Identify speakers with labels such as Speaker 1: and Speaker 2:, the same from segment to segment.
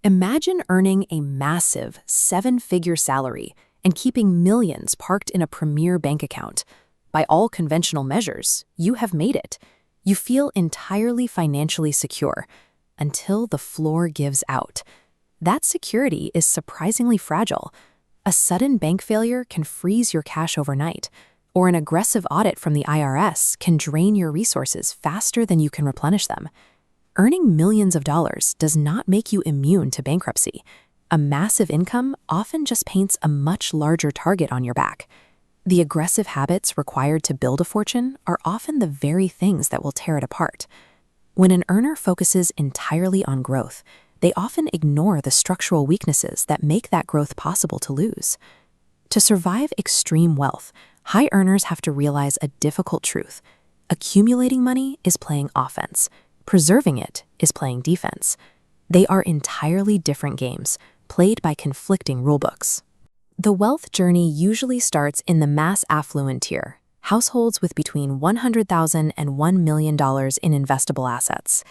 Speaker 1: Imagine earning a massive seven-figure salary and keeping millions parked in a premier bank account. By all conventional measures, you have made it. You feel entirely financially secure until the floor gives out. That security is surprisingly fragile. A sudden bank failure can freeze your cash overnight, or an aggressive audit from the IRS can drain your resources faster than you can replenish them. Earning millions of dollars does not make you immune to bankruptcy. A massive income often just paints a much larger target on your back. The aggressive habits required to build a fortune are often the very things that will tear it apart. When an earner focuses entirely on growth, they often ignore the structural weaknesses that make that growth possible to lose. To survive extreme wealth, high earners have to realize a difficult truth. Accumulating money is playing offense. Preserving it is playing defense. They are entirely different games, played by conflicting rulebooks. The wealth journey usually starts in the mass affluent tier, households with between $100,000 and $1 million in investable assets.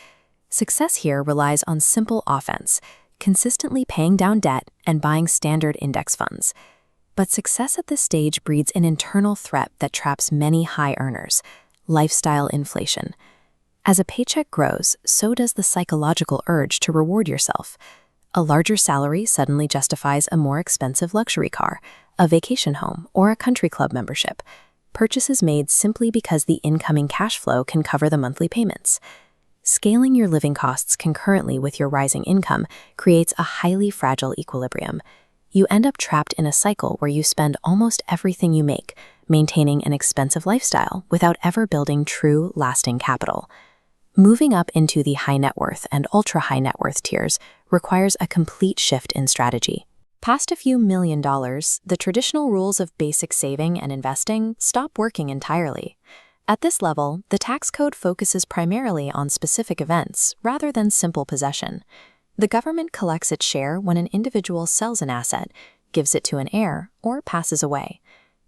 Speaker 1: Success here relies on simple offense, consistently paying down debt and buying standard index funds. But success at this stage breeds an internal threat that traps many high earners: lifestyle inflation. As a paycheck grows, so does the psychological urge to reward yourself. A larger salary suddenly justifies a more expensive luxury car, a vacation home, or a country club membership, purchases made simply because the incoming cash flow can cover the monthly payments. Scaling your living costs concurrently with your rising income creates a highly fragile equilibrium. You end up trapped in a cycle where you spend almost everything you make, maintaining an expensive lifestyle without ever building true, lasting capital. Moving up into the high net worth and ultra high net worth tiers requires a complete shift in strategy. Past a few $1 million, the traditional rules of basic saving and investing stop working entirely. At this level, the tax code focuses primarily on specific events rather than simple possession. The government collects its share when an individual sells an asset, gives it to an heir, or passes away.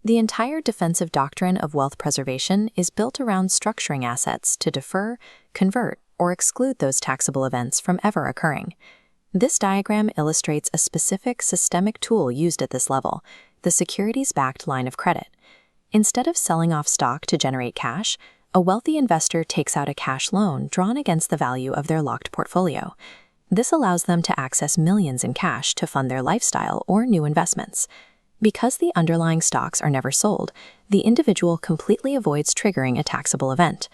Speaker 1: The entire defensive doctrine of wealth preservation is built around structuring assets to defer, convert, or exclude those taxable events from ever occurring. This diagram illustrates a specific systemic tool used at this level, the securities-backed line of credit. Instead of selling off stock to generate cash, a wealthy investor takes out a cash loan drawn against the value of their locked portfolio. This allows them to access millions in cash to fund their lifestyle or new investments. Because the underlying stocks are never sold, the individual completely avoids triggering a taxable event.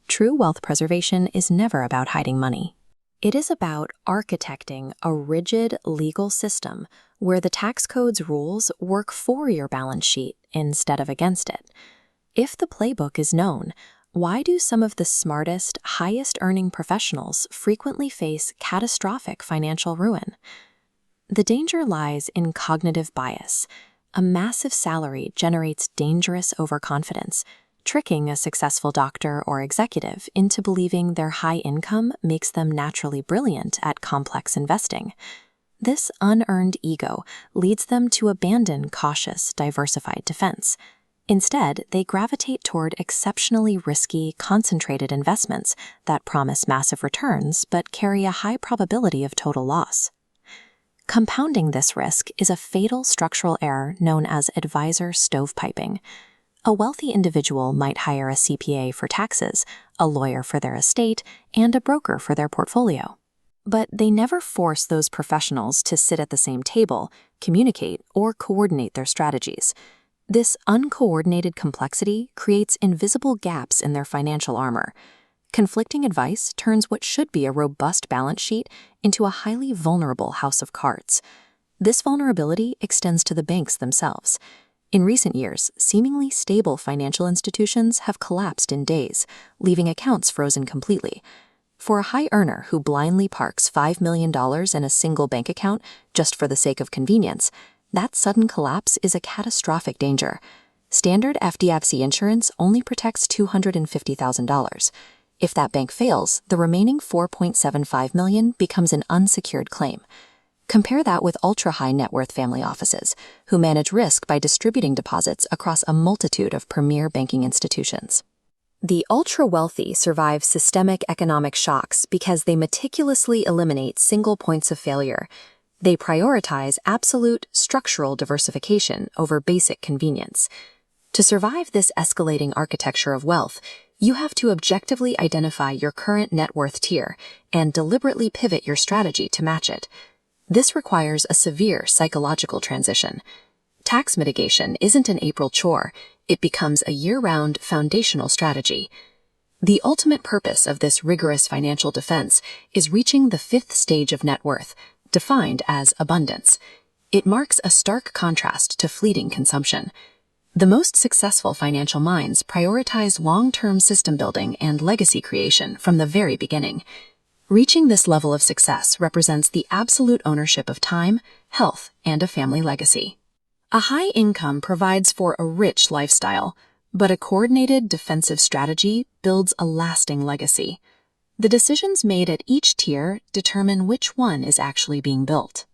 Speaker 1: True wealth preservation is never about hiding money. It is about architecting a rigid legal system where the tax code's rules work for your balance sheet instead of against it. If the playbook is known, why do some of the smartest, highest-earning professionals frequently face catastrophic financial ruin? The danger lies in cognitive bias. A massive salary generates dangerous overconfidence, tricking a successful doctor or executive into believing their high income makes them naturally brilliant at complex investing. This unearned ego leads them to abandon cautious, diversified defense. Instead, they gravitate toward exceptionally risky, concentrated investments that promise massive returns but carry a high probability of total loss. Compounding this risk is a fatal structural error known as advisor stovepiping. A wealthy individual might hire a CPA for taxes, a lawyer for their estate, and a broker for their portfolio. But they never force those professionals to sit at the same table, communicate, or coordinate their strategies. This uncoordinated complexity creates invisible gaps in their financial armor. Conflicting advice turns what should be a robust balance sheet into a highly vulnerable house of cards. This vulnerability extends to the banks themselves. In recent years, seemingly stable financial institutions have collapsed in days, leaving accounts frozen completely. For a high earner who blindly parks $5 million in a single bank account just for the sake of convenience, that sudden collapse is a catastrophic danger. Standard FDIC insurance only protects $250,000. If that bank fails, the remaining $4.75 million becomes an unsecured claim. Compare that with ultra-high net worth family offices, who manage risk by distributing deposits across a multitude of premier banking institutions. The ultra-wealthy survive systemic economic shocks because they meticulously eliminate single points of failure. They prioritize absolute structural diversification over basic convenience. To survive this escalating architecture of wealth, you have to objectively identify your current net worth tier and deliberately pivot your strategy to match it. This requires a severe psychological transition. Tax mitigation isn't an April chore, it becomes a year-round foundational strategy. The ultimate purpose of this rigorous financial defense is reaching the fifth stage of net worth, defined as abundance. It marks a stark contrast to fleeting consumption. The most successful financial minds prioritize long-term system building and legacy creation from the very beginning. Reaching this level of success represents the absolute ownership of time, health, and a family legacy. A high income provides for a rich lifestyle, but a coordinated defensive strategy builds a lasting legacy. The decisions made at each tier determine which one is actually being built.